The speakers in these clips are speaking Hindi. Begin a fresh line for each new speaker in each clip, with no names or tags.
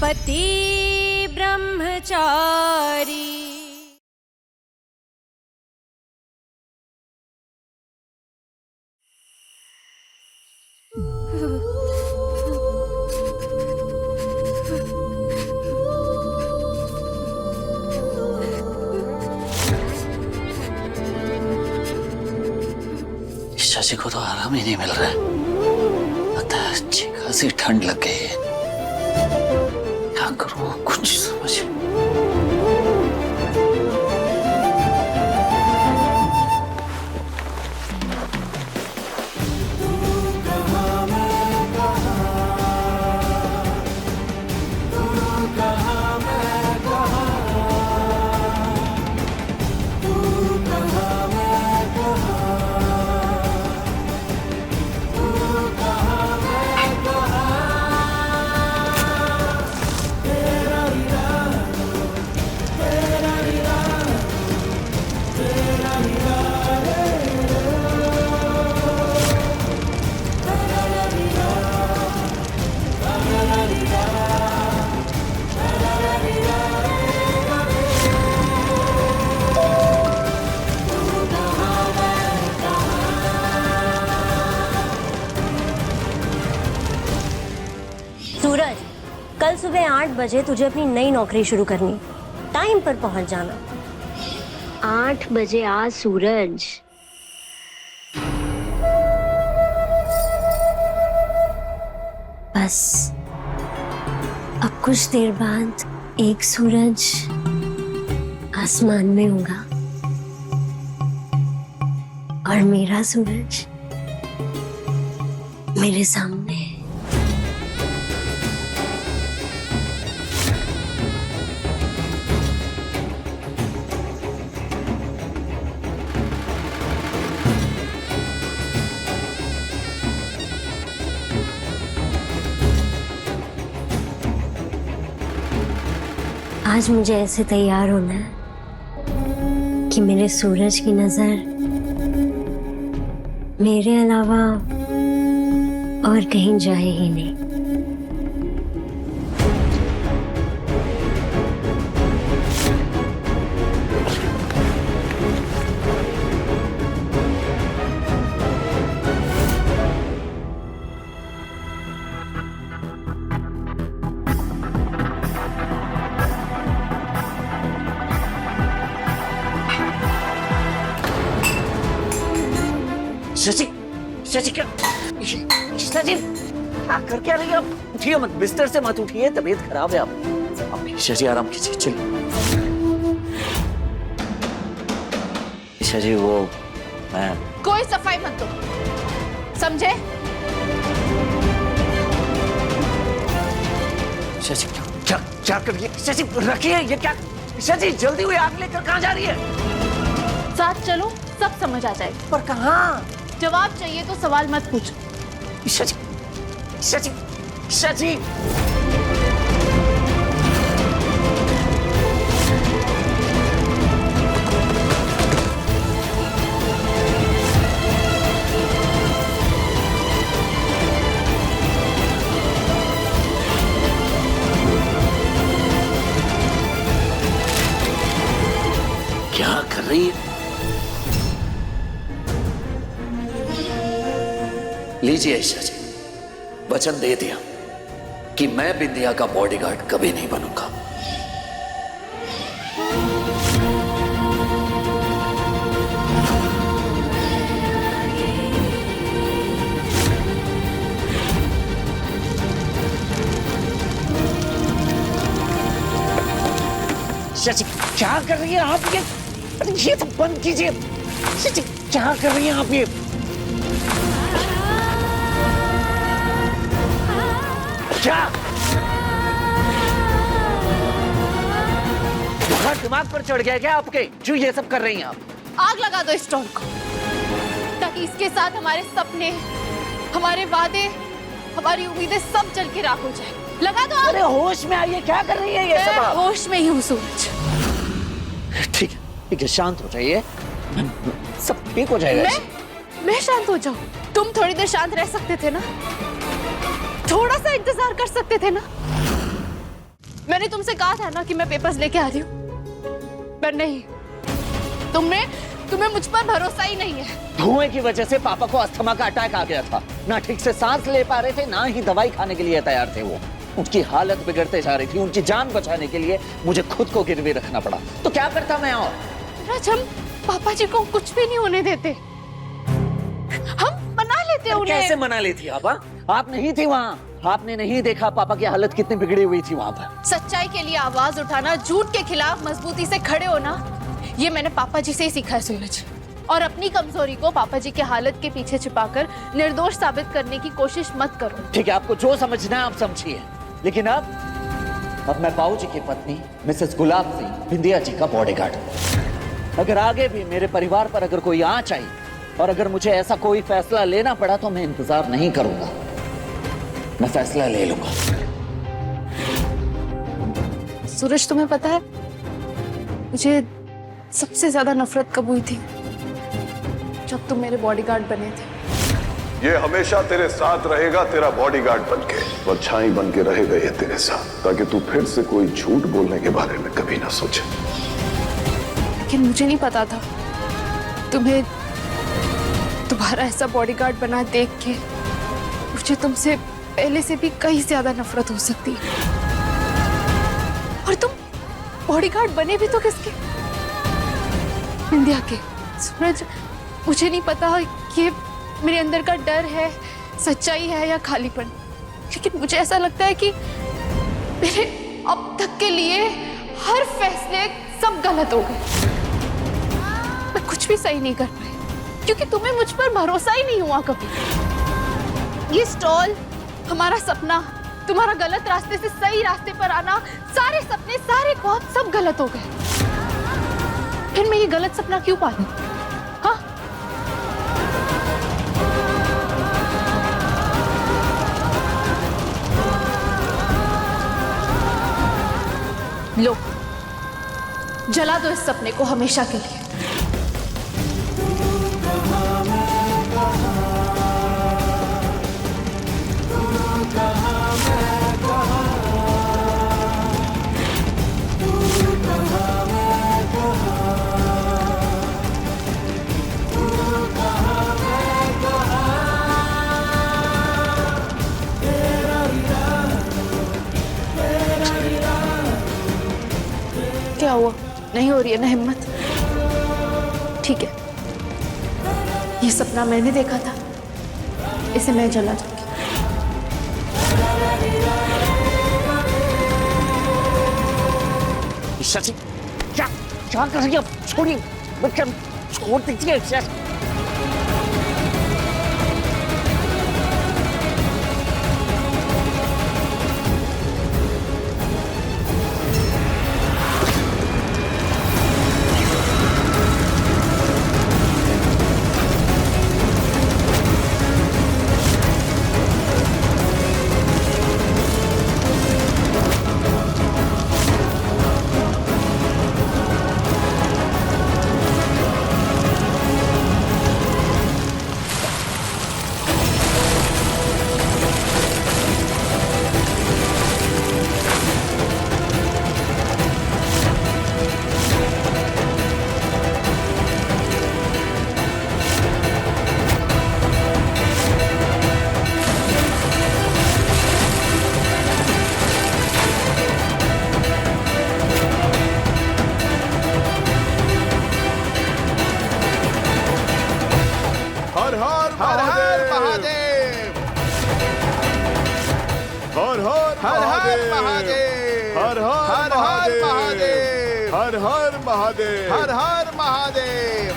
पति ब्रह्मचारी।
शशि को तो आराम ही नहीं मिल रहा है। पता है अच्छी खासी ठंड लग गई है। क्या करूं कुछ समझ।
सूरज, कल सुबह 8 बजे तुझे अपनी नई नौकरी शुरू करनी। टाइम पर पहुंच जाना। 8 बजे आ सूरज। बस अब कुछ देर बाद एक सूरज आसमान में होगा और मेरा सूरज मेरे सामने। आज मुझे ऐसे तैयार होना है कि मेरे सूरज की नजर मेरे अलावा और कहीं जाए ही नहीं।
शशि, शशि क्या? शशि, क्या कर क्या रही है आप? उठिए मत, बिस्तर से मत उठिए, तबीयत खराब है आप। शशि आराम कीजिए, चलिए। शशि वो मैं
कोई सफाई मत दो, समझे?
शशि क्या क्या कर रही है? शशि रखिए ये क्या? शशि जल्दी हुई, आग लेकर कहाँ जा रही है?
साथ चलो, सब समझ आ जाएगा।
पर कहाँ?
जवाब चाहिए तो सवाल मत पूछो।
शशि, शशि, शशि। क्या कर रही है? लीजिए ईशा जी, वचन दे दिया कि मैं बिंदिया का बॉडीगार्ड कभी नहीं बनूंगा। शशि क्या कर रही है आप ये? अरे ये तो बंद कीजिए। शशि क्या कर रही हैं आप ये? क्या बहुत दिमाग पर चढ़ गया क्या आपके, जो ये सब कर रही हैं आप?
आग लगा दो इस स्टोर को, ताकि इसके साथ हमारे सपने, हमारे वादे, हमारी उम्मीदें सब जल के राख हो जाए। लगा दो आग।
अरे होश में आइए, क्या कर रही है ये सब आप?
होश में ही हूँ सूरज।
ठीक है, शांत हो जाइए, सब ठीक हो जाएगा।
मैं शांत हो जाऊं? तुम थोड़ी देर शांत रह सकते थे ना? थोड़ा सा इंतजार कर सकते थे ना? मैंने तुमसे कहा था ना कि मैं पेपर्स लेके आ रही हूँ, पर नहीं, तुम्हें मुझ पर भरोसा ही नहीं है।
धुएं की वजह से पापा को अस्थमा का अटैक आ गया था। ना ठीक से सांस ले पा रहे थे, ना ही दवाई खाने के लिए तैयार थे वो। उनकी हालत बिगड़ते जा रही थी। उनकी जान बचाने के लिए मुझे खुद को गिरवी रखना पड़ा। तो क्या करता मैं? और
राज, हम पापा जी को कुछ भी नहीं होने देते। हम मना लेते उन्हें।
कैसे मना लेती आप? आप नहीं थी वहाँ। आपने नहीं देखा पापा की हालत कितनी बिगड़ी हुई थी वहाँ पर।
सच्चाई के लिए आवाज उठाना, झूठ के खिलाफ मजबूती से खड़े होना, ये मैंने पापा जी से ही सीखा है सूरज। और अपनी कमजोरी को पापा जी की हालत के पीछे छिपाकर निर्दोष साबित करने की कोशिश मत करो।
ठीक है, आपको जो समझना है आप समझिए, लेकिन अब मैं बाबू जी की पत्नी मिसेस गुलाब सिंह बिंदिया जी का बॉडीगार्ड। अगर आगे भी मेरे परिवार पर अगर कोई आंच आई और अगर मुझे ऐसा कोई फैसला लेना पड़ा तो मैं इंतजार नहीं करूंगा, मैं फैसला ले लूंगा।
सूरज, तुम्हें पता है मुझे सबसे ज्यादा नफरत कब हुई थी? जब तुम मेरे बॉडीगार्ड बने थे।
ये हमेशा तेरे साथ रहेगा, तेरा बॉडीगार्ड बनके, परछाई बनके रहेगा ये तेरे साथ, ताकि तू फिर से कोई झूठ बोलने के बारे में कभी ना सोचे।
लेकिन मुझे नहीं पता था तुम्हें तुम्हारा ऐसा बॉडीगार्ड बना देख के मुझे तुमसे पहले से भी कहीं ज्यादा नफरत हो सकती है। और तुम बॉडीगार्ड बने भी तो किसके? इंडिया के। सूरज, मुझे नहीं पता कि मेरे अंदर का डर है, सच्चाई है या खालीपन, लेकिन मुझे ऐसा लगता है कि मेरे अब तक के लिए हर फैसले सब गलत हो गए। मैं कुछ भी सही नहीं कर पाई क्योंकि तुम्हें मुझ पर भरोसा ही नहीं हुआ कभी। ये स्टॉल, हमारा सपना, तुम्हारा गलत रास्ते से सही रास्ते पर आना, सारे सपने, सारे ख्वाब सब गलत हो गए। फिर मैं ये गलत सपना क्यों पालूं? हाँ, लो, जला दो इस सपने को हमेशा के लिए। क्या हुआ? नहीं हो रही है ना हिम्मत? ठीक है, ये सपना मैंने देखा था, इसे मैं जला दूंगी।
शशि, क्या क्या कर रही है? छोड़िए, बच्चा छोड़ दीजिए। शशि,
हर हर महादेव, हर हर महादेव, हर हर महादेव, हर हर महादेव, हर हर महादेव।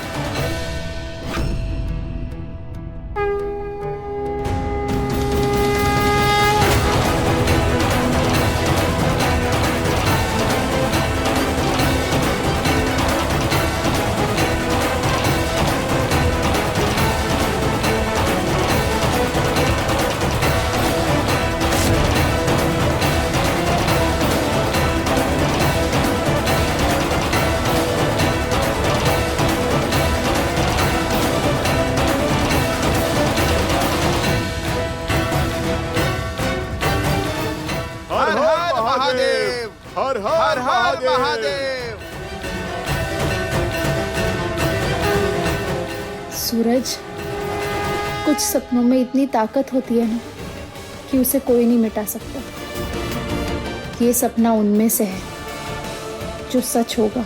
हर हर महादेव, हर
हर हर महादेव।
सूरज, कुछ सपनों में इतनी ताकत होती है ना कि उसे कोई नहीं मिटा सकता। ये सपना उनमें से है जो सच होगा।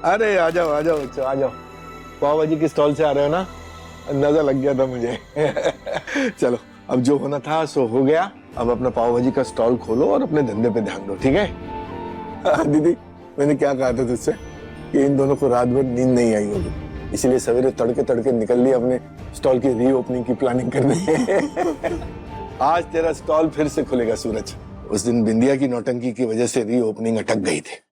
अरे आ जाओ बच्चों, आ जाओ। पाव भाजी की स्टॉल से आ रहे हो ना, अंदाजा लग गया था मुझे। चलो, अब जो होना था सो हो गया। अब अपना पाव भाजी का स्टॉल खोलो और अपने धंधे पे ध्यान दो, ठीक है? दीदी, मैंने क्या कहा था तुझसे कि इन दोनों को रात भर नींद नहीं आई होगी, इसलिए सवेरे तड़के तड़के निकल लिए अपने स्टॉल की रीओपनिंग की प्लानिंग करने। आज तेरा स्टॉल फिर से खुलेगा सूरज। उस दिन बिंदिया की नौटंकी की वजह से रीओपनिंग अटक गई थी।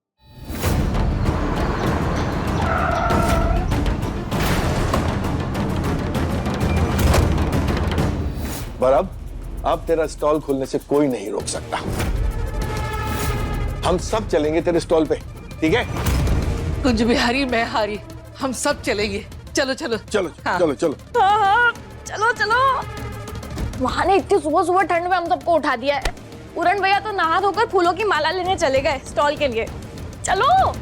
पर अब तेरा स्टॉल खोलने से कोई नहीं रोक सकता। हम सब चलेंगे तेरे स्टॉल पे, ठीक है?
कुंज बिहारी, मैं हारी, हम सब चलेंगे। चलो चलो
चलो
हाँ।
चलो चलो।
हाँ, चलो चलो। वहाँ ने इतनी सुबह सुबह ठंड में हम सबको उठा दिया है। पूरन भैया तो नहा धोकर फूलों की माला लेने चले गए स्टॉल के लिए। चलो।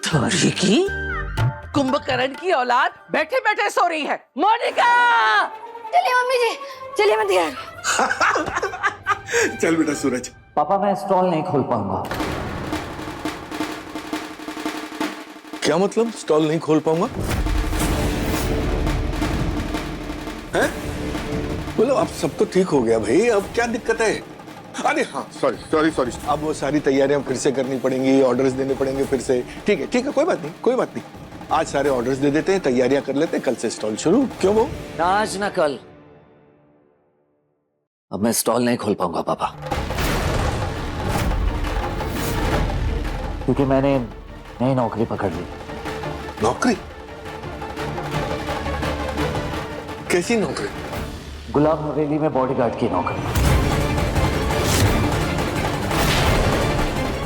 थोड़ी की कुंभकर्ण की औलाद बैठे बैठे सो रही है। मोनिका,
चलिए मम्मी जी, चलिए मैं तैयार।
चल बेटा सूरज।
पापा मैं स्टॉल नहीं खोल पाऊंगा।
क्या मतलब स्टॉल नहीं खोल पाऊंगा? हैं? बोलो, अब सब तो ठीक हो गया भाई, अब क्या दिक्कत है? अरे हाँ, सॉरी। अब वो सारी तैयारियां फिर से करनी पड़ेंगी, ऑर्डर्स देने पड़ेंगे फिर से। ठीक है, कोई बात नहीं। आज सारे ऑर्डर्स दे देते हैं, तैयारियां कर लेते हैं, कल से स्टॉल शुरू। क्यों वो?
ना आज ना कल। अब मैं स्टॉल नहीं खोल पाऊंगा पापा, क्योंकि मैंने नई नौकरी पकड़ ली।
नौकरी? कैसी नौकरी?
गुलाब हवेली में बॉडीगार्ड की नौकरी।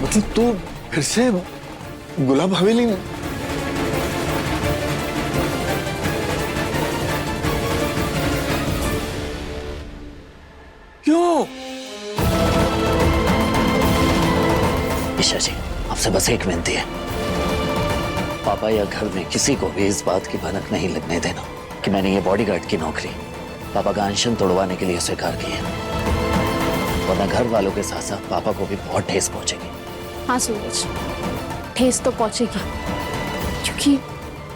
मतलब तू फिर से गुलाब हवेली में? क्यों?
ईशा जी, आपसे बस एक विनती है, पापा या घर में किसी को भी इस बात की भनक नहीं लगने देना कि मैंने ये बॉडीगार्ड की नौकरी पापा का अनशन तोड़वाने के लिए स्वीकार की है, वरना घर वालों के साथ साथ पापा को भी बहुत ठेस पहुंचेगी।
हाँ सूरज, ठेस तो पहुंचेगी, क्योंकि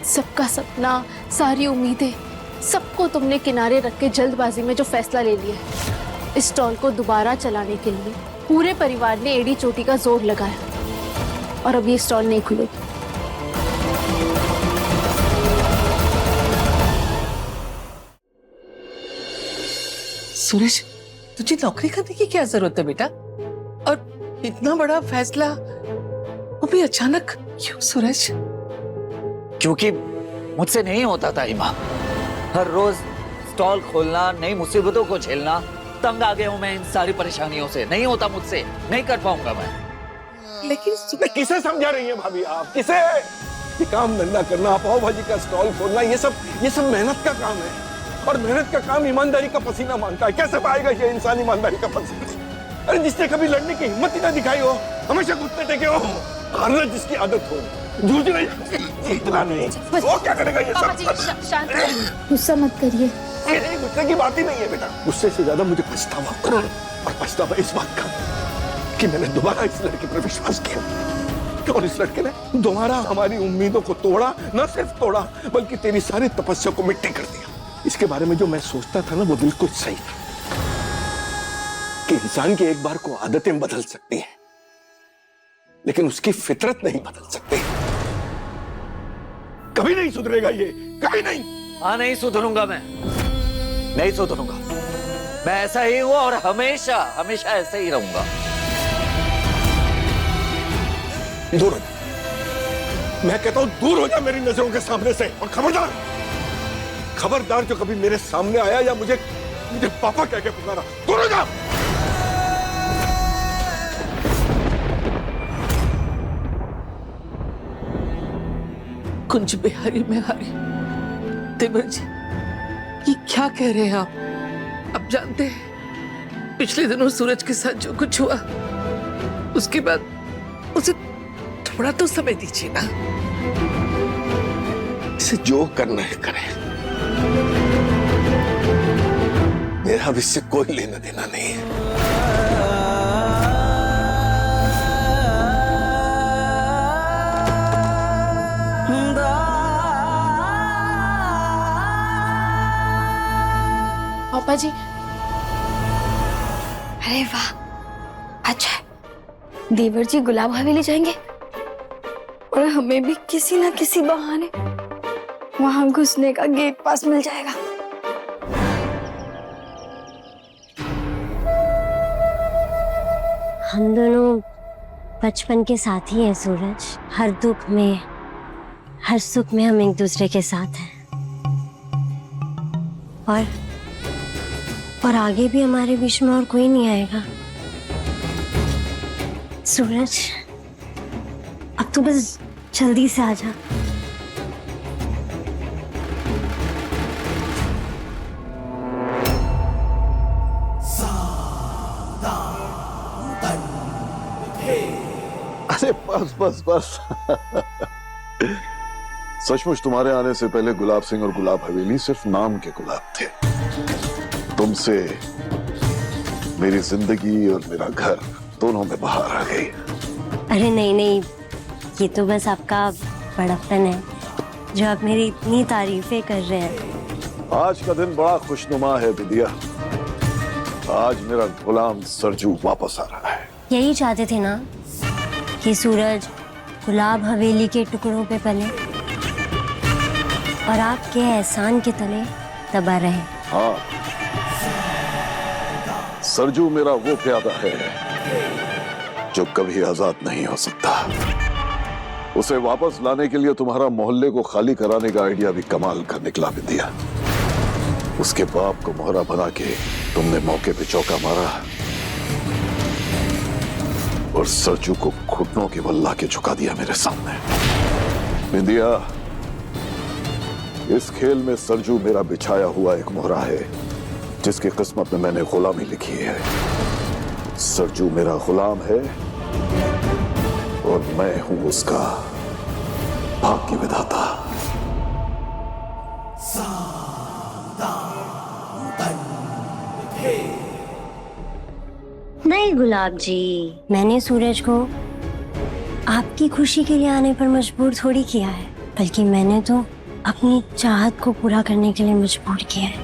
सबका सपना, सारी उम्मीदें, सबको तुमने किनारे रख के जल्दबाजी में जो फैसला ले लिया है, इस स्टॉल को दोबारा चलाने के लिए पूरे परिवार ने एड़ी चोटी का जोर लगाया और अब ये स्टॉल नहीं खुलेगी।
सूरज, तुझे नौकरी करने की क्या जरूरत है बेटा? और इतना बड़ा फैसला वो भी अचानक क्यों सूरज?
क्योंकि मुझसे नहीं होता था हिमा। हर रोज स्टॉल खोलना, नई मुसीबतों को झेलना, तंग आ गया हूं मैं इन सारी परेशानियों से। नहीं होता मुझसे, नहीं कर पाऊंगा मैं।
लेकिन
किसे समझा रही है भाभी आप? किसे? ये काम धंधा करना, पाव भाजी का स्टॉल खोलना, ये सब मेहनत का काम है, और मेहनत का काम ईमानदारी का पसीना मांगता है। कैसे पाएगा ये इंसान ईमानदारी का पसीना? अरे जिसने कभी लड़ने की हिम्मत ही ना दिखाई हो, हमेशा घुटने टेके हो, हारना जिसकी आदत हो, जूझना जीतना नहीं, वो क्या करेगा ये सब?
गुस्सा मत करिए।
नहीं, गुस्से की बात ही नहीं है बेटा। गुस्से से ज्यादा मुझे पछतावा हो, और पछतावा इस बात का कि मैंने दोबारा इस लड़के पर विश्वास किया, और इस लड़के ने दोबारा हमारी उम्मीदों को तोड़ा। न सिर्फ तोड़ा, बल्कि तेरी सारी तपस्या को मिट्टी कर दिया। इसके बारे में जो मैं सोचता था ना, वो बिल्कुल सही था कि इंसान की एक बार को आदतें बदल सकती हैं, लेकिन उसकी फितरत नहीं बदल सकती। कभी नहीं सुधरेगा ये, कभी नहीं।
हाँ, नहीं सुधरूंगा मैं, नहीं सुधरूंगा। मैं ऐसा ही हूं और हमेशा हमेशा ऐसे ही रहूंगा।
दूर हो जा, मैं कहता हूं दूर हो जा मेरी नजरों के सामने से। और खबरदार जो कभी मेरे सामने आया या मुझे पापा कह के पुकारा, दूर हो जा।
कुंज बिहारी में हारी। देवर जी, ये क्या कह रहे हैं आप? अब जानते हैं पिछले दिनों सूरज के साथ जो कुछ हुआ, उसके बाद उसे थोड़ा तो समय दीजिए ना।
इसे जो करना है करें, मेरा अब इससे कोई लेना देना नहीं है।
पापा जी,
अरे वाह, अच्छा देवर जी गुलाब हवेली जाएंगे और हमें भी किसी ना किसी बहाने वहां घुसने का गेट पास मिल जाएगा। हम दोनों बचपन के साथी हैं सूरज। हर दुख में हर सुख में हम एक दूसरे के साथ हैं और आगे भी हमारे बीच में और कोई नहीं आएगा। सूरज, अब तो बस जल्दी से आ जा।
अरे बस बस बस। सचमुच तुम्हारे आने से पहले गुलाब सिंह और गुलाब हवेली सिर्फ नाम के गुलाब थे। तुमसे मेरी जिंदगी और मेरा घर दोनों में बाहर आ गई।
अरे नहीं नहीं, ये तो बस आपका बड़प्पन है जो आप मेरी इतनी तारीफें कर रहे हैं।
आज का दिन बड़ा खुशनुमा है विद्या। आज मेरा गुलाम सरजू वापस आ रहा है।
यही चाहते थे ना कि सूरज गुलाब हवेली के टुकड़ों पे पले और आपके एहसान के तले दबा रहे।
हाँ, सरजू मेरा वो प्यादा है जो कभी आजाद नहीं हो सकता। उसे वापस लाने के लिए तुम्हारा मोहल्ले को खाली कराने का आइडिया भी कमाल का निकला विद्या। उसके बाप को मोहरा बना के तुमने मौके पे चौका मारा और सरजू को घुटनों के बल ला के झुका दिया मेरे सामने। विद्या, इस खेल में सरजू मेरा बिछाया हुआ एक मोहरा है जिसकी किस्मत में मैंने गुलामी लिखी है। सरजू मेरा गुलाम है और मैं हूं उसका भाग्य विधाता।
नहीं गुलाब जी, मैंने सूरज को आपकी खुशी के लिए आने पर मजबूर थोड़ी किया है, बल्कि मैंने तो अपनी चाहत को पूरा करने के लिए मजबूर किया है।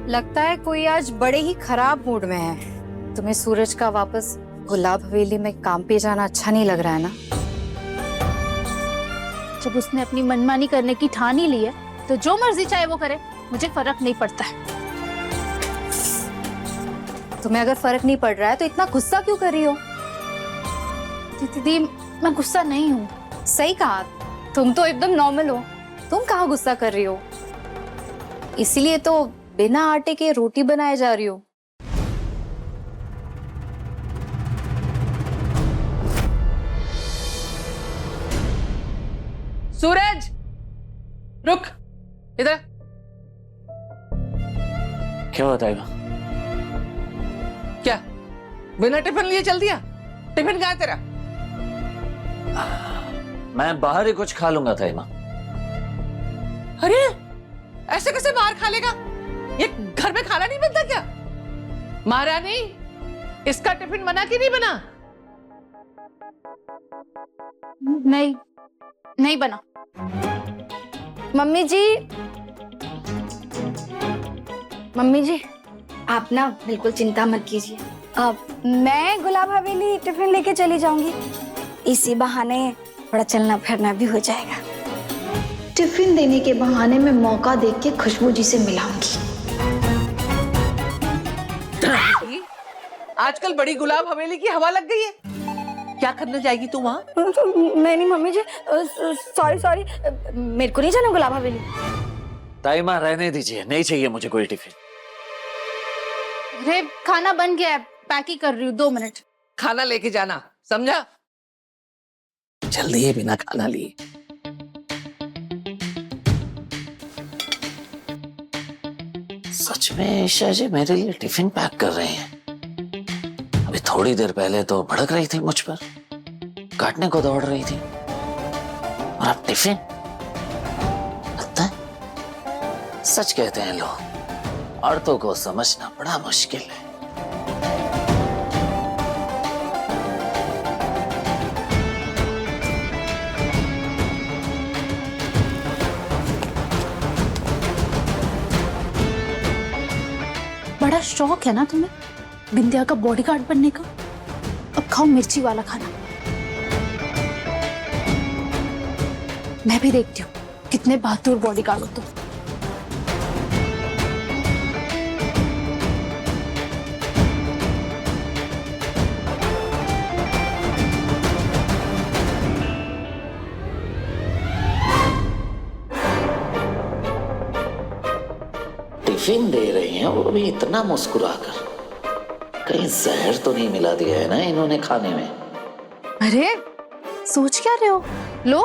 लगता है कोई आज बड़े ही खराब मूड में है। तुम्हें सूरज का वापस गुलाब हवेली में काम पे जाना अच्छा नहीं लग रहा है ना?
जब उसने अपनी मनमानी करने की ठान ही ली है तो जो मर्जी चाहे वो करे, मुझे फर्क नहीं पड़ता है।
तुम्हें अगर फर्क नहीं पड़ रहा है तो इतना गुस्सा क्यों कर रही हो?
दीदी, मैं गुस्सा नहीं हूँ।
सही कहा, तुम तो एकदम नॉर्मल हो। तुम कहाँ गुस्सा कर रही हो? इसीलिए तो बिना आटे के रोटी बनाए जा रही हो।
सूरज, रुक इधर।
क्या बताएगा?
क्या बिना टिफिन लिए चल दिया? टिफिन कहाँ है तेरा?
मैं बाहर ही कुछ खा लूंगा था।
अरे ऐसे कैसे बाहर खा लेगा? ये घर में खाना नहीं बनता क्या? महारानी, इसका टिफिन बना कि नहीं बना?
नहीं, नहीं बना।
मम्मी जी, आप ना बिल्कुल चिंता मत कीजिए। अब मैं गुलाब हवेली टिफिन लेके चली जाऊंगी। इसी बहाने थोड़ा चलना फिरना भी हो जाएगा। टिफिन देने के बहाने में मौका देख के खुशबू जी से मिलाऊंगी।
आजकल बड़ी गुलाब हवेली की हवा लग गई है। क्या करने जाएगी तू वहाँ?
नहीं मम्मी जी, सॉरी, मेरे को नहीं जाना गुलाब हवेली।
ताईमा, रहने दीजिए, नहीं चाहिए मुझे कोई टिफिन।
अरे खाना बन गया है, पैक ही कर रही हूँ, 2 मिनट।
खाना लेके जाना, समझा? जल्दी है, बिना खाना लिए।
सच में ईशा जी मेरे लिए टिफिन पैक कर रहे हैं। अभी थोड़ी देर पहले तो भड़क रही थी मुझ पर, काटने को दौड़ रही थी, और अब टिफिन। लगता है सच कहते हैं लोग, औरतों को समझना बड़ा मुश्किल है।
बड़ा शौक है ना तुम्हें बिंदिया का बॉडीगार्ड बनने का? अब खाओ मिर्ची वाला खाना। मैं भी देखती हूँ कितने बहादुर बॉडीगार्ड हो तुम।
टिफिन दे रही हैं वो भी इतना मुस्कुराकर। कहीं जहर तो नहीं मिला दिया है ना इन्होंने खाने में?
अरे सोच क्या रहे हो? लो,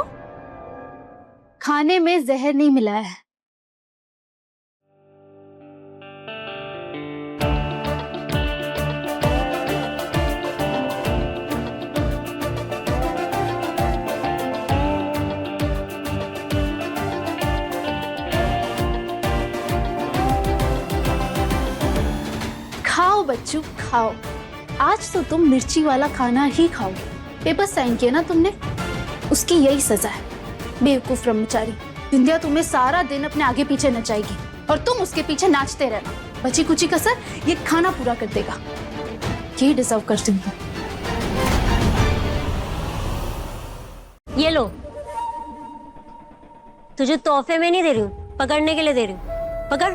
खाने में जहर नहीं मिला है। खाओ बच्चों खाओ, आज तो तुम मिर्ची वाला खाना ही खाओगे। पेपर साइन किया ना तुमने, उसकी यही सजा है। बेवकूफ ब्रह्मचारी, विंध्या तुम्हें सारा दिन अपने आगे पीछे नचाएगी और तुम उसके पीछे नाचते रहना। बची कुची कसर ये खाना पूरा कर देगा। ये डिजर्व करती हूँ।
ये लो, तुझे तोहफे में नहीं दे रही हूँ, पकड़ने के लिए दे रही हूँ। पकड़।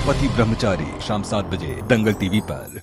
पति ब्रह्मचारी शाम 7 बजे दंगल टीवी पर।